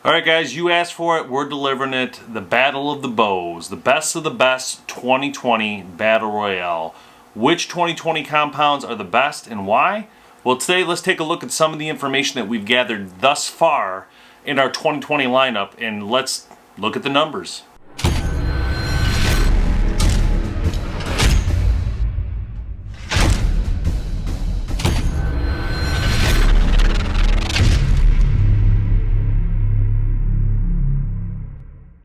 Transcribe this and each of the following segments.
Alright guys, you asked for it, we're delivering it. The Battle of the Bows, the best of the best 2020 Battle Royale. Which 2020 compounds are the best and why? Well, today let's take a look at some of the information that we've gathered thus far in our 2020 lineup, and let's look at the numbers.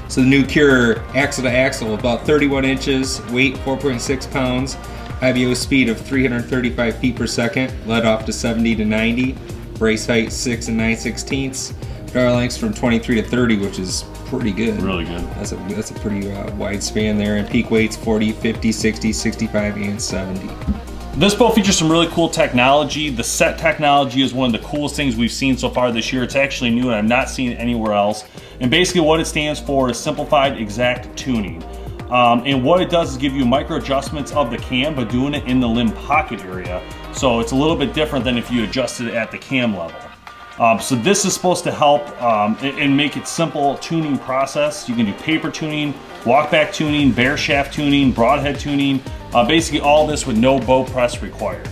So the new Kure axle-to-axle, about 31 inches, weight 4.6 pounds, IBO speed of 335 feet per second, let off to 70 to 90, brace height 6 and 9/16, draw lengths from 23 to 30, which is pretty good. Really good. That's a pretty wide span there, and peak weights 40, 50, 60, 65, and 70. This bow features some really cool technology. The set technology is one of the coolest things we've seen so far this year. It's actually new and I've not seen it anywhere else. And basically what it stands for is simplified exact tuning. And what it does is give you micro adjustments of the cam, but doing it in the limb pocket area. So it's a little bit different than if you adjusted it at the cam level. So this is supposed to help and make it simple tuning process. You can do paper tuning, walk back tuning, bare shaft tuning, broadhead tuning, basically all this with no bow press required.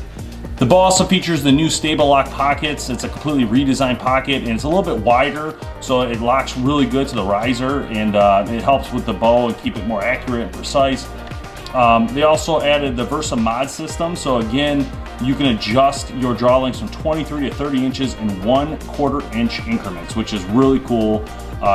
The bow also features the new stable lock pockets. It's a completely redesigned pocket and it's a little bit wider, so it locks really good to the riser, and it helps with the bow and keep it more accurate and precise. They also added the Versa mod system, so again, you can adjust your draw lengths from 23 to 30 inches in 1/4 inch increments, which is really cool.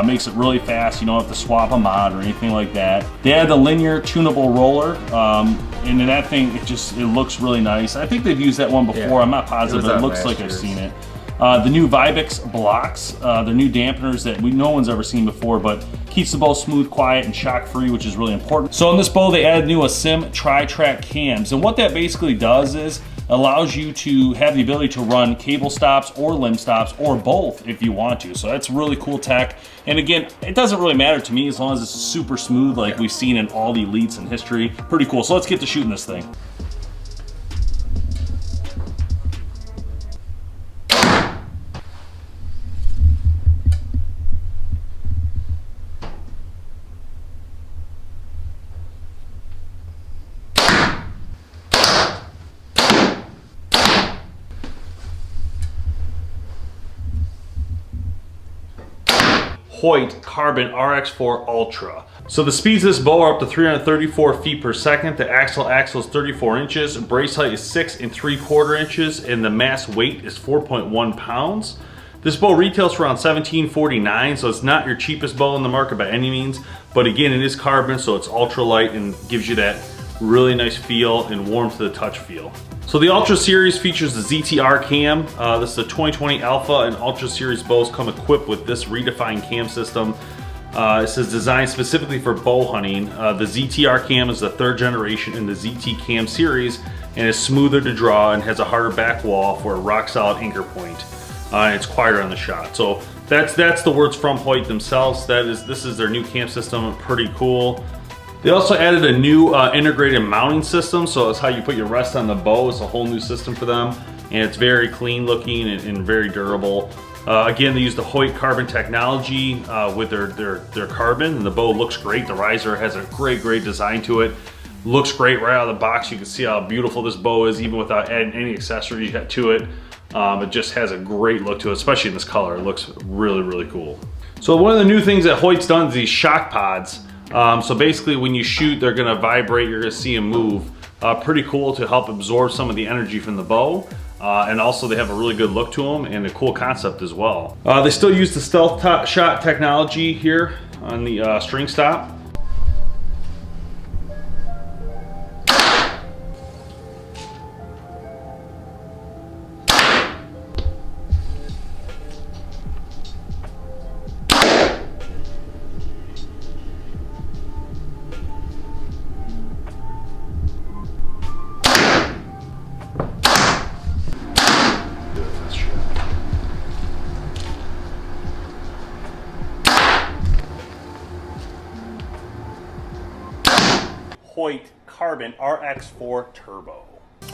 Makes it really fast. You don't have to swap a mod or anything like that. They added the linear tunable roller, and in that thing, it looks really nice. I think they've used that one before. Yeah. I'm not positive, but it looks like I've seen it. The new Vibix blocks, they're new dampeners that no one's ever seen before, but keeps the bow smooth, quiet, and shock-free, which is really important. So in this bow, they added new Asim tri-track cams, and what that basically does is allows you to have the ability to run cable stops or limb stops or both if you want to. So that's really cool tech. And again, it doesn't really matter to me as long as it's super smooth like we've seen in all the elites in history. Pretty cool. So let's get to shooting this thing. Hoyt Carbon RX4 Ultra. So the speeds of this bow are up to 334 feet per second. The axle is 34 inches, brace height is 6 3/4 inches, and the mass weight is 4.1 pounds. This bow retails for around $17.49, so it's not your cheapest bow in the market by any means, but again, it is carbon, so it's ultra light and gives you that really nice feel and warm to the touch feel. So the Ultra Series features the ZTR cam. This is the 2020 Alpha and Ultra Series bows come equipped with this redefined cam system. It says designed specifically for bow hunting. The ZTR cam is the 3rd generation in the ZT cam series and is smoother to draw and has a harder back wall for a rock solid anchor point. And it's quieter on the shot. So that's the words from Hoyt themselves. This is their new cam system, pretty cool. They also added a new integrated mounting system, so it's how you put your rest on the bow. It's a whole new system for them, and it's very clean looking and very durable. Again, they use the Hoyt carbon technology with their carbon, and the bow looks great. The riser has a great design to it. Looks great right out of the box. You can see how beautiful this bow is, even without adding any accessories to it. It just has a great look to it, especially in this color. It looks really cool. So one of the new things that Hoyt's done is these shock pods. So basically when you shoot, they're gonna vibrate, you're gonna see them move. Pretty cool to help absorb some of the energy from the bow. And also they have a really good look to them and a cool concept as well. They still use the stealth shot technology here on the string stop. Hoyt Carbon RX4 Turbo.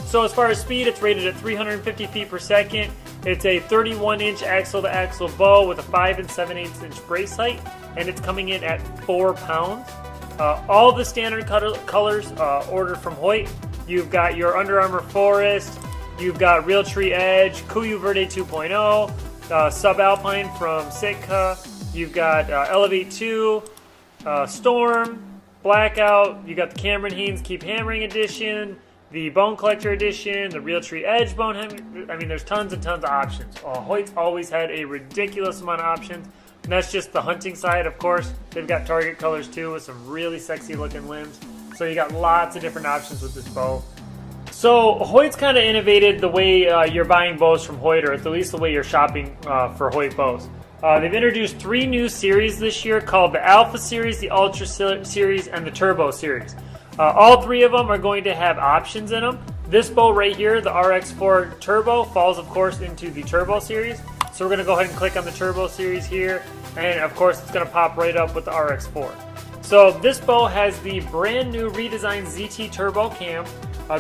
So as far as speed, it's rated at 350 feet per second. It's a 31-inch axle-to-axle bow with a 5 7/8 inch brace height, and it's coming in at 4 pounds. All the standard colors ordered from Hoyt. You've got your Under Armour Forest, you've got Realtree Edge, Kure Verde 2.0, Subalpine from Sitka, you've got Elevate 2, Storm, Blackout, you got the Cameron Haynes Keep Hammering Edition, the Bone Collector Edition, the Realtree Edge Bone Hammering. I mean, there's tons and tons of options. Hoyt's always had a ridiculous amount of options, and that's just the hunting side. Of course, they've got target colors too with some really sexy looking limbs. So you got lots of different options with this bow. So Hoyt's kind of innovated the way you're buying bows from Hoyt, or at least the way you're shopping for Hoyt bows. They've introduced 3 new series this year called the Alpha Series, the Ultra Series, and the Turbo Series. All 3 of them are going to have options in them. This bow right here, the RX4 Turbo, falls of course into the Turbo Series. So we're going to go ahead and click on the Turbo Series here, and of course it's going to pop right up with the RX4. So this bow has the brand new redesigned ZT Turbo cam.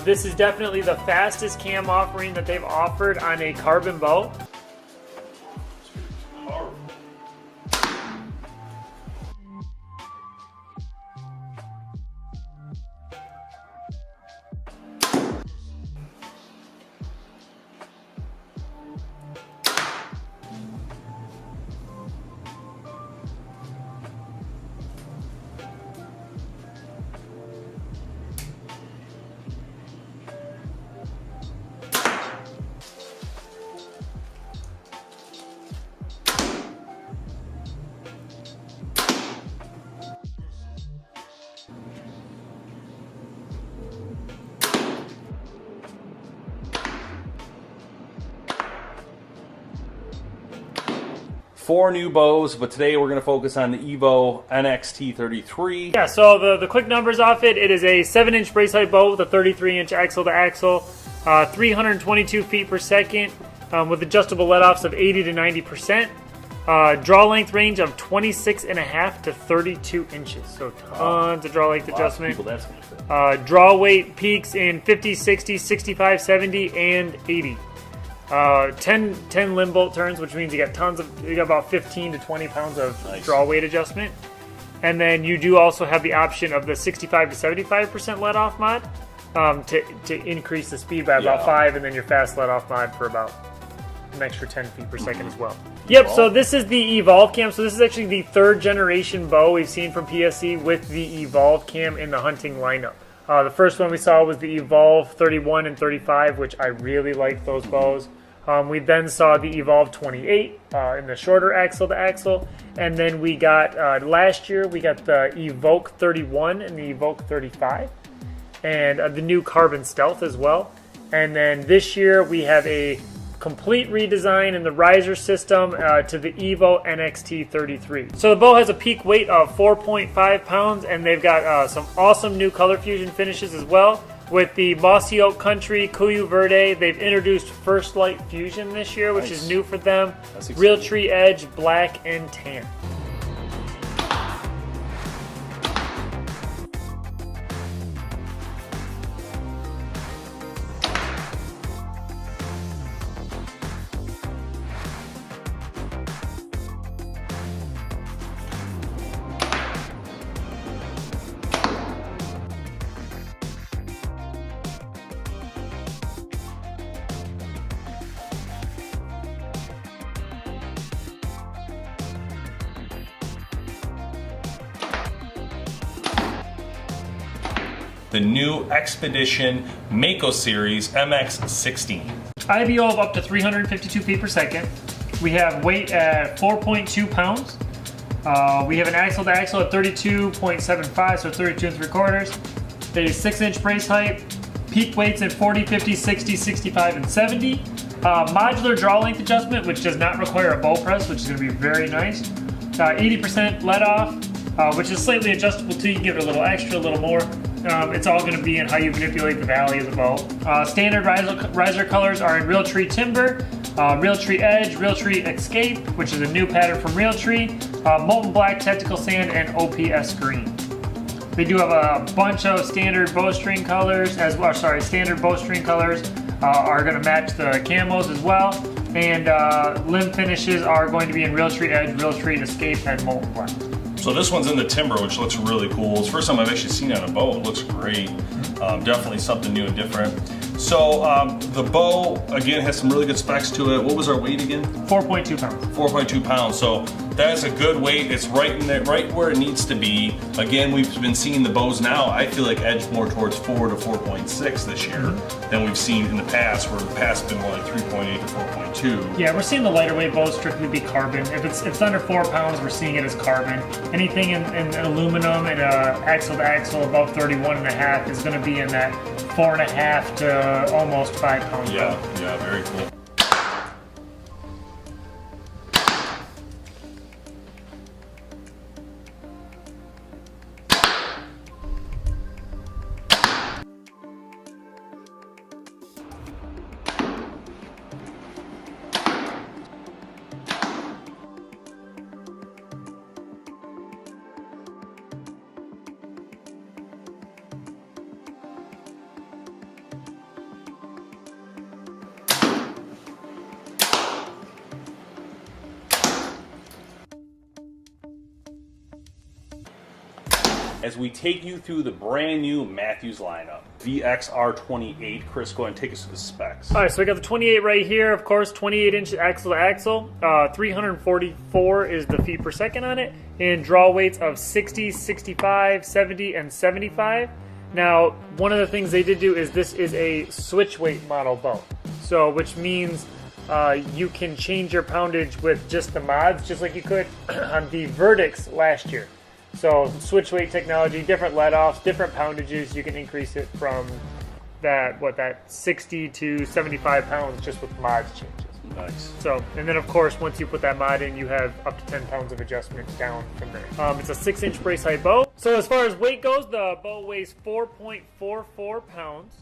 This is definitely the fastest cam offering that they've offered on a carbon bow. 4 new bows, but today we're going to focus on the Evo NXT 33. Yeah, so the quick numbers off it, it is a 7-inch brace height bow with a 33-inch axle-to-axle, 322 feet per second, with adjustable let-offs of 80 to 90%. Draw length range of 26.5 to 32 inches, so tons of draw length adjustment. Draw weight peaks in 50, 60, 65, 70, and 80. 10 limb bolt turns, which means you got about 15 to 20 pounds of draw weight adjustment. And then you do also have the option of the 65 to 75% let off mod to increase the speed by about 5, and then your fast let off mod for about an extra 10 feet per second as well. Yep, so this is the Evolve cam. So this is actually the 3rd generation bow we've seen from PSE with the Evolve cam in the hunting lineup. The first one we saw was the Evolve 31 and 35, which I really liked those bows. We then saw the Evolve 28 in the shorter axle-to-axle, and then we got, last year, we got the Evoke 31 and the Evoke 35, and the new Carbon Stealth as well. And then this year, we have a complete redesign in the riser system to the Evo NXT 33. So the bow has a peak weight of 4.5 pounds, and they've got some awesome new color fusion finishes as well. With the Mossy Oak Country, Kure Verde, they've introduced First Light Fusion this year, which is new for them. Realtree Edge, Black, and Tan. The new Expedition Mako Series MX16. IBO of up to 352 feet per second. We have weight at 4.2 pounds. We have an axle-to-axle at 32.75, so 32 3/4. A 6-inch brace height. Peak weights at 40, 50, 60, 65, and 70. Modular draw length adjustment, which does not require a bow press, which is going to be very nice. 80% let off, which is slightly adjustable too. You can give it a little extra, a little more. It's all going to be in how you manipulate the valley of the bow. Standard riser colors are in Realtree Timber, Realtree Edge, Realtree Escape, which is a new pattern from Realtree, Molten Black, Tactical Sand, and OPS Green. They do have a bunch of standard bowstring colors, standard bowstring colors are going to match the camos as well. And limb finishes are going to be in Real Street Edge, Real Street Escape, and Molten Black. So this one's in the timber, which looks really cool. It's the first time I've actually seen it on a bow. It looks great. Definitely something new and different. So the bow, again, has some really good specs to it. What was our weight again? 4.2 pounds. 4.2 pounds. So that's a good weight. It's right in there, right where it needs to be. Again, we've been seeing the bows now, I feel like, edge more towards 4 to 4.6 this year than we've seen in the past, where the past has been more like 3.8 to 4.2. Yeah, we're seeing the lighter weight bows strictly be carbon. If it's under 4 pounds, we're seeing it as carbon. Anything in aluminum and axle to axle above 31.5 is going to be in that 4.5 to almost 5 pound bow. Yeah, very cool. As we take you through the brand new Mathews lineup, VXR 28. Chris, go ahead and take us through the specs. All right, so we got the 28 right here. Of course, 28 inch axle to axle. 344 is the feet per second on it, and draw weights of 60, 65, 70, and 75. Now, one of the things they did do is this is a switch weight model bow, so which means you can change your poundage with just the mods, just like you could on the Verdicts last year. So switch weight technology, different let-offs, different poundages. You can increase it from that 60 to 75 pounds just with mods changes. Nice. So, and then of course, once you put that mod in, you have up to 10 pounds of adjustment down from there. It's a 6-inch brace height bow. So as far as weight goes, the bow weighs 4.44 pounds.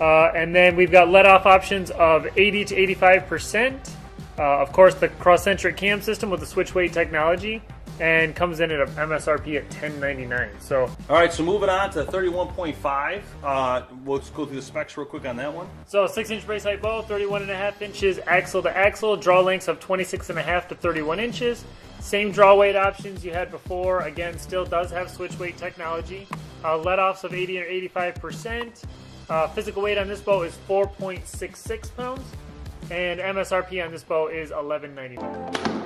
And then we've got let-off options of 80 to 85%. Of course, the cross-centric cam system with the switch weight technology, and comes in at an MSRP at $10.99. So, all right, so moving on to 31.5. Let's go through the specs real quick on that one. So 6-inch brace height bow, 31.5 inches axle to axle, draw lengths of 26.5 to 31 inches. Same draw weight options you had before. Again, still does have switch weight technology. Let-offs of 80 or 85%. Physical weight on this bow is 4.66 pounds, and MSRP on this bow is $11.99.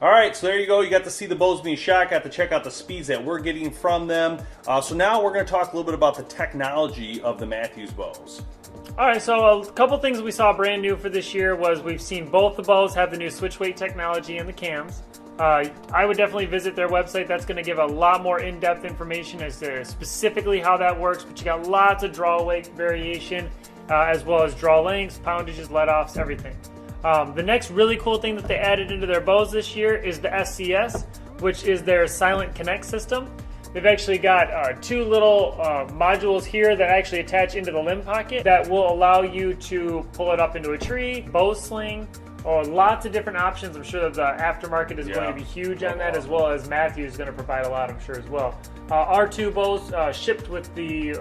All right, so there you go. You got to see the bows being shot, got to check out the speeds that we're getting from them. So now we're going to talk a little bit about the technology of the Mathews bows. All right, so a couple things we saw brand new for this year was we've seen both the bows have the new switch weight technology in the cams. I would definitely visit their website. That's going to give a lot more in-depth information as to specifically how that works, but you got lots of draw weight variation, as well as draw lengths, poundages, let-offs, everything. The next really cool thing that they added into their bows this year is the SCS, which is their Silent Connect system. They've actually got two little modules here that actually attach into the limb pocket that will allow you to pull it up into a tree, bow sling, or lots of different options. I'm sure that the aftermarket is going to be huge on that, as well as Mathews is going to provide a lot, I'm sure, as well. Our two bows shipped with the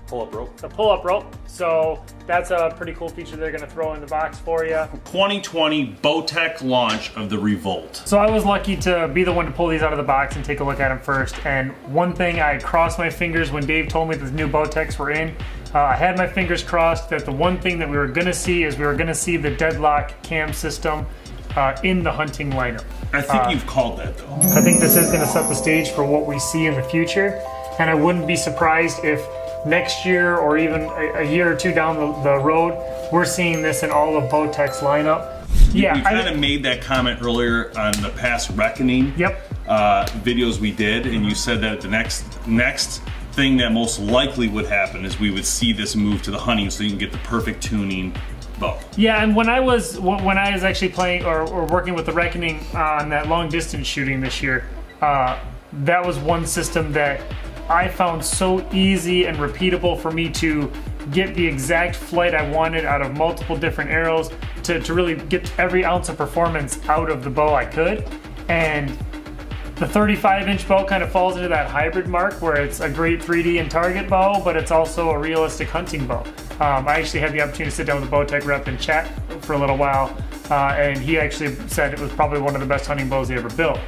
pull-up rope. The pull-up rope. So that's a pretty cool feature they're going to throw in the box for you. 2020 Bowtech launch of the Revolt. So I was lucky to be the one to pull these out of the box and take a look at them first. And one thing, I crossed my fingers when Dave told me that the new Bowtechs were in. I had my fingers crossed that the one thing that we were going to see is we were going to see the deadlock cam system in the hunting lineup. I think you've called that, though. I think this is going to set the stage for what we see in the future. And I wouldn't be surprised if next year or even a year or two down the road, we're seeing this in all of Bowtech's lineup. We kind of made that comment earlier on the past Reckoning videos we did, and you said that the next thing that most likely would happen is we would see this move to the hunting, so you can get the perfect tuning bow. Yeah, and when I was actually playing or working with the Reckoning on that long distance shooting this year, that was one system that I found so easy and repeatable for me to get the exact flight I wanted out of multiple different arrows to really get every ounce of performance out of the bow I could. And the 35-inch bow kind of falls into that hybrid mark where it's a great 3D and target bow, but it's also a realistic hunting bow. I actually had the opportunity to sit down with the Bowtech rep and chat for a little while, and he actually said it was probably one of the best hunting bows he ever built.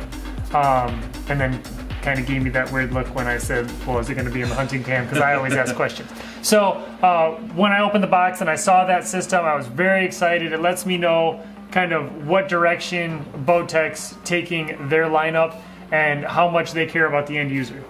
And then kind of gave me that weird look when I said, well, is it going to be in the hunting cam? Because I always ask questions. So when I opened the box and I saw that system, I was very excited. It lets me know kind of what direction Bowtech's taking their lineup and how much they care about the end user.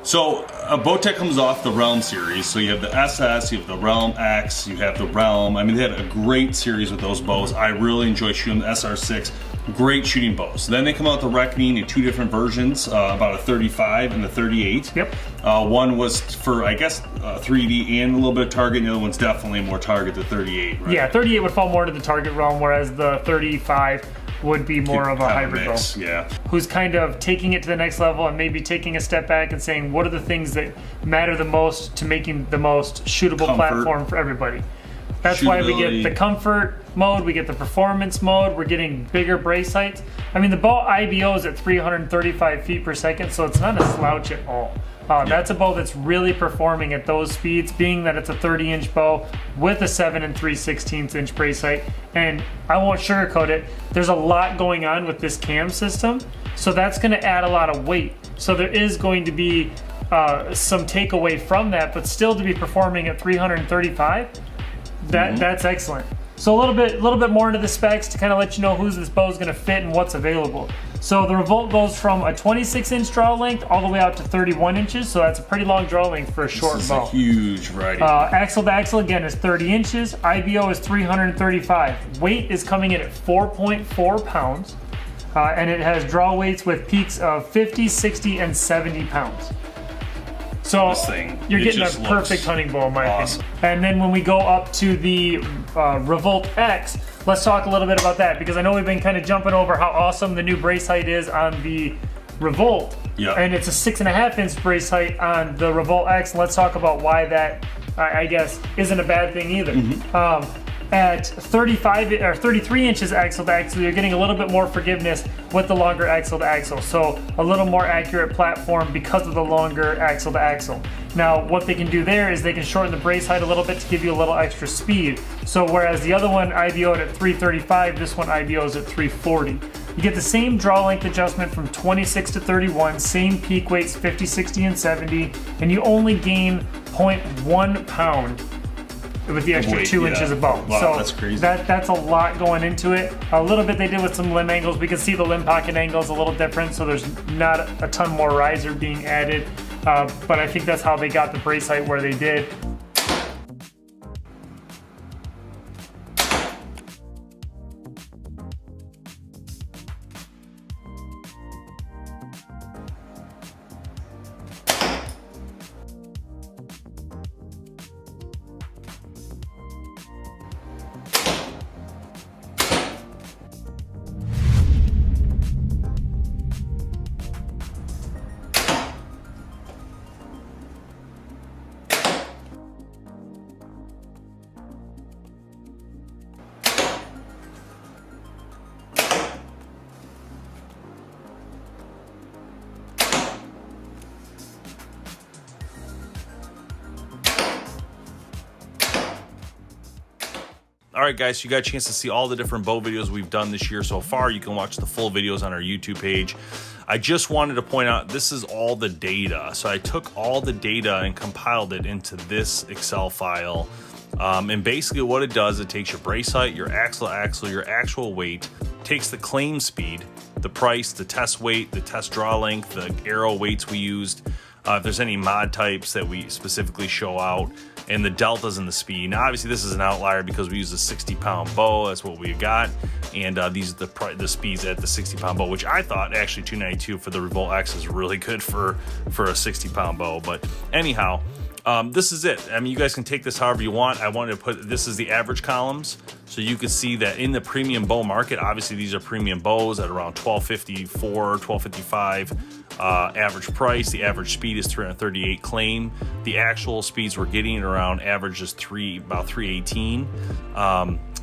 So Bowtech comes off the Realm series. So you have the SS, you have the Realm X, you have the Realm. I mean, they had a great series with those bows. I really enjoy shooting the SR6. Great shooting bows. Then they come out the Reckoning in two different versions, about a 35 and the 38. Yep. One was for, I guess, 3D and a little bit of target, and the other one's definitely more target, the 38, right? Yeah, 38 would fall more to the target realm, whereas the 35 would be more of a hybrid bow. Yeah. Who's kind of taking it to the next level and maybe taking a step back and saying, what are the things that matter the most to making the most shootable platform for everybody? That's why we get the comfort mode, we get the performance mode, we're getting bigger brace heights. I mean, the bow IBO is at 335 feet per second, so it's not a slouch at all. That's a bow that's really performing at those speeds, being that it's a 30-inch bow with a 7 3/16" brace height. And I won't sugarcoat it, there's a lot going on with this cam system, so that's going to add a lot of weight. So there is going to be some takeaway from that, but still to be performing at 335, that's excellent. So a little bit more into the specs to kind of let you know who's this bow is going to fit and what's available. So the Revolt goes from a 26-inch draw length all the way out to 31 inches, so that's a pretty long draw length for a short bow. This is a huge variety. Axle to axle again is 30 inches. IBO is 335. Weight is coming in at 4.4 pounds, and it has draw weights with peaks of 50, 60, and 70 pounds. So you're getting a perfect hunting bow in my opinion. And then when we go up to the Revolt X, let's talk a little bit about that, because I know we've been kind of jumping over how awesome the new brace height is on the Revolt. Yeah. And it's a 6.5-inch brace height on the Revolt X. And let's talk about why that, I guess, isn't a bad thing either. At 35 or 33 inches axle to axle, you're getting a little bit more forgiveness with the longer axle to axle. So a little more accurate platform because of the longer axle to axle. Now, what they can do there is they can shorten the brace height a little bit to give you a little extra speed. So whereas the other one IBO'd at 335, this one IBO's at 340. You get the same draw length adjustment from 26 to 31, same peak weights 50, 60, and 70, and you only gain 0.1 pound with the extra 2 inches of bow. Wow, so that's crazy. That's a lot going into it. A little bit they did with some limb angles. We can see the limb pocket angle is a little different, so there's not a ton more riser being added. But I think that's how they got the brace height where they did. All right, guys, so you got a chance to see all the different bow videos we've done this year so far. You can watch the full videos on our YouTube page. I just wanted to point out, this is all the data. So I took all the data and compiled it into this Excel file. And basically what it does, it takes your brace height, your axle to axle, your actual weight, takes the claim speed, the price, the test weight, the test draw length, the arrow weights we used, if there's any mod types that we specifically show out, and the deltas in the speed. Now, obviously, this is an outlier because we use a 60-pound bow. That's what we got, and these are the speeds at the 60-pound bow, which I thought actually 292 for the Revolt X is really good for a 60-pound bow. But anyhow, this is it. I mean, you guys can take this however you want. I wanted to put, this is the average columns, so you can see that in the premium bow market, obviously these are premium bows at around $1254, $1255 average price. The average speed is 338 claim. The actual speeds we're getting around average is about 318.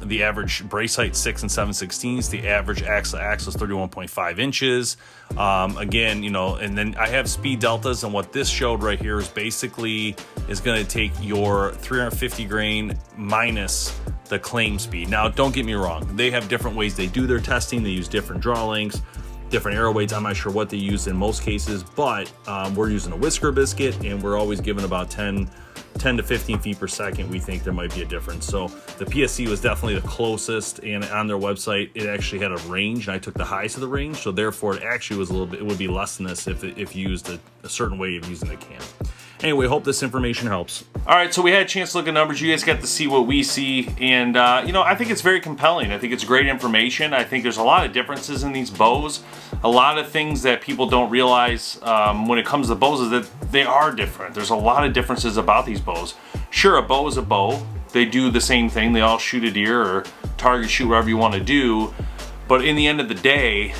The average brace height 6 and 7/16. The average axle is 31.5 inches. Again, you know, and then I have speed deltas, and what this showed right here is basically is going to take your 350 grain minus the claim speed. Now, don't get me wrong, they have different ways they do their testing. They use different draw lengths, different arrow weights. I'm not sure what they use in most cases, but we're using a whisker biscuit, and we're always given about 10 to 15 feet per second. We think there might be a difference. So the PSE was definitely the closest, and on their website it actually had a range, and I took the highest of the range, so therefore it actually was a little bit, it would be less than this if you used a certain way of using the cam. Anyway, hope this information helps. All right, so we had a chance to look at numbers. You guys got to see what we see, and you know, I think it's very compelling. I think it's great information. I think there's a lot of differences in these bows. A lot of things that people don't realize when it comes to bows is that they are different. There's a lot of differences about these bows. Sure, a bow is a bow. They do the same thing. They all shoot a deer or target shoot, whatever you want to do. But in the end of the day,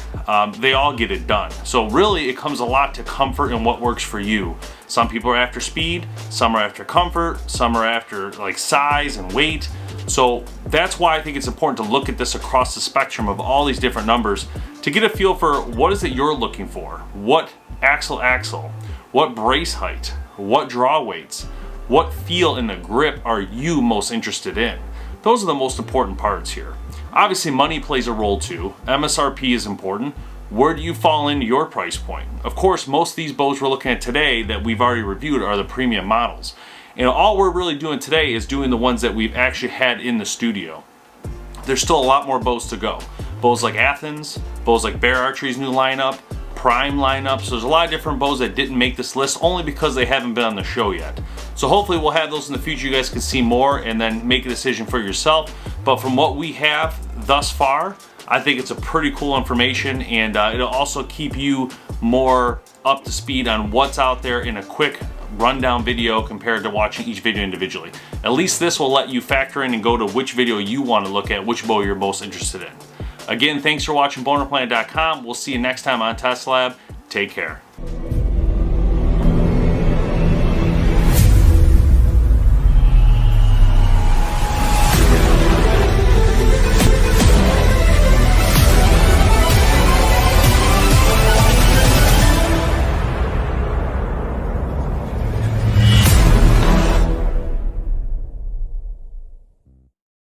they all get it done. So really, it comes a lot to comfort and what works for you. Some people are after speed, some are after comfort, some are after like size and weight. So that's why I think it's important to look at this across the spectrum of all these different numbers to get a feel for what is it you're looking for. What axle, what brace height, what draw weights, what feel in the grip are you most interested in? Those are the most important parts here. Obviously, money plays a role too. MSRP is important. Where do you fall into your price point? Of course, most of these bows we're looking at today that we've already reviewed are the premium models. And all we're really doing today is doing the ones that we've actually had in the studio. There's still a lot more bows to go. Bows like Athens, bows like Bear Archery's new lineup, Prime lineup. So there's a lot of different bows that didn't make this list only because they haven't been on the show yet. So hopefully we'll have those in the future. You guys can see more and then make a decision for yourself. But from what we have thus far, I think it's a pretty cool information, and it'll also keep you more up to speed on what's out there in a quick rundown video compared to watching each video individually. At least this will let you factor in and go to which video you want to look at, which bow you're most interested in. Again, thanks for watching BowHunterPlanet.com. We'll see you next time on Test Lab. Take care.